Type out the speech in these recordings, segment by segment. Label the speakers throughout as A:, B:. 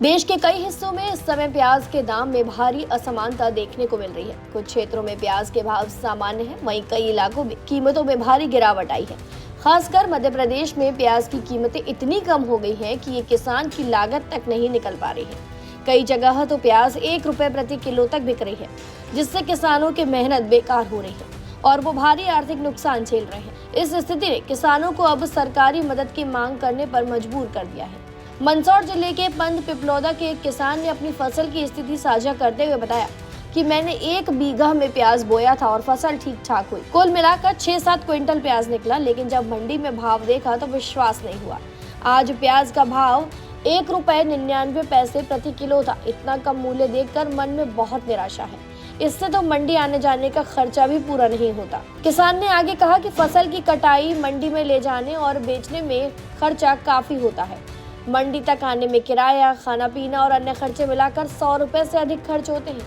A: देश के कई हिस्सों में इस समय प्याज के दाम में भारी असमानता देखने को मिल रही है। कुछ क्षेत्रों में प्याज के भाव सामान्य हैं, वहीं कई इलाकों में कीमतों में भारी गिरावट आई है। खासकर मध्य प्रदेश में प्याज की कीमतें इतनी कम हो गई हैं कि ये किसान की लागत तक नहीं निकल पा रही है। कई जगह तो प्याज 1 रुपए प्रति किलो तक बिक रही है, जिससे किसानों की मेहनत बेकार हो रही है और वो भारी आर्थिक नुकसान झेल रहे हैं। इस स्थिति ने किसानों को अब सरकारी मदद की मांग करने पर मजबूर कर दिया है। मंदसौर जिले के पंत पिपलौदा के एक किसान ने अपनी फसल की स्थिति साझा करते हुए बताया कि मैंने 1 बीघा में प्याज बोया था और फसल ठीक ठाक हुई। कुल मिलाकर 6-7 क्विंटल प्याज निकला, लेकिन जब मंडी में भाव देखा तो विश्वास नहीं हुआ। आज प्याज का भाव 1 रुपए 99 पैसे प्रति किलो था। इतना कम मूल्य देखकर मन में बहुत निराशा है। इससे तो मंडी आने जाने का खर्चा भी पूरा नहीं होता। किसान ने आगे कहा कि फसल की कटाई, मंडी में ले जाने और बेचने में खर्चा काफी होता है। मंडी तक आने में किराया, खाना पीना और अन्य खर्चे मिलाकर 100 रुपए से अधिक खर्च होते हैं।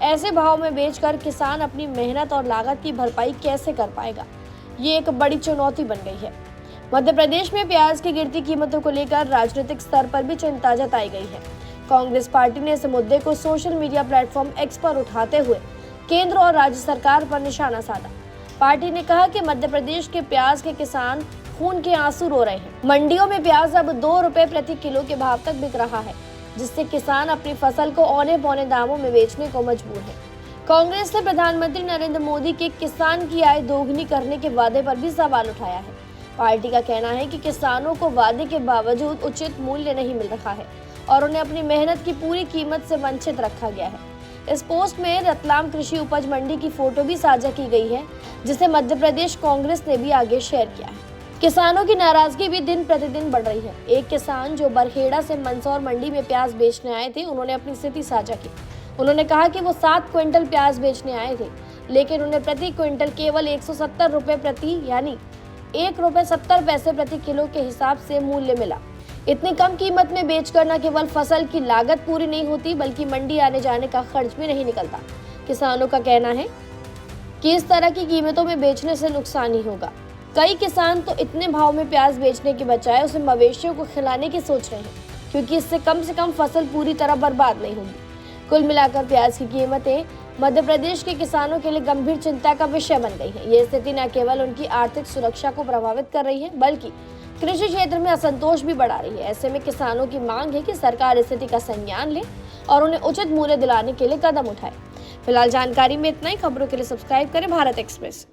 A: ऐसे भाव में बेचकर किसान अपनी मेहनत और लागत की भरपाई कैसे कर पाएगा? ये एक बड़ी चुनौती बन गई है। मध्य प्रदेश में प्याज की गिरती कीमतों को लेकर राजनीतिक स्तर पर भी चिंता जताई गई है। कांग्रेस पार्टी ने इस मुद्दे को सोशल मीडिया प्लेटफॉर्म एक्स पर उठाते हुए केंद्र और राज्य सरकार पर निशाना साधा। पार्टी ने कहा कि मध्य प्रदेश के प्याज के किसान खून के आंसू रो रहे हैं। मंडियों में प्याज अब 2 रुपए प्रति किलो के भाव तक बिक रहा है, जिससे किसान अपनी फसल को औने पौने दामों में बेचने को मजबूर है। कांग्रेस ने प्रधानमंत्री नरेंद्र मोदी के किसान की आय दोगुनी करने के वादे पर भी सवाल उठाया है। पार्टी का कहना है कि किसानों को वादे के बावजूद उचित मूल्य नहीं मिल रहा है और उन्हें अपनी मेहनत की पूरी कीमत से वंचित रखा गया है। इस पोस्ट में रतलाम कृषि उपज मंडी की फोटो भी साझा की गई है, जिसे मध्य प्रदेश कांग्रेस ने भी आगे शेयर किया है। किसानों की नाराजगी भी दिन प्रतिदिन बढ़ रही है। एक किसान जो बरखेड़ा से मंदसौर मंडी में प्याज बेचने आए थे, उन्होंने अपनी स्थिति साझा की। उन्होंने कहा कि वो 7 क्विंटल प्याज बेचने आए थे, लेकिन उन्हें प्रति क्विंटल केवल 170 रुपए प्रति यानी 1 रुपए 70 पैसे प्रति किलो के हिसाब से मूल्य मिला। इतनी कम कीमत में बेचकर न केवल फसल की लागत पूरी नहीं होती, बल्कि मंडी आने जाने का खर्च भी नहीं निकलता। किसानों का कहना है कि इस तरह की कीमतों में बेचने से नुकसान ही होगा। कई किसान तो इतने भाव में प्याज बेचने के बजाय उसे मवेशियों को खिलाने की सोच रहे हैं, क्योंकि इससे कम से कम फसल पूरी तरह बर्बाद नहीं होगी। कुल मिलाकर प्याज की कीमतें मध्य प्रदेश के किसानों के लिए गंभीर चिंता का विषय बन गई है। ये स्थिति न केवल उनकी आर्थिक सुरक्षा को प्रभावित कर रही है, बल्कि कृषि क्षेत्र में असंतोष भी बढ़ा रही है। ऐसे में किसानों की मांग है कि सरकार स्थिति का संज्ञान ले और उन्हें उचित मूल्य दिलाने के लिए कदम उठाए। फिलहाल जानकारी में इतना ही। खबरों के लिए सब्सक्राइब करें भारत एक्सप्रेस।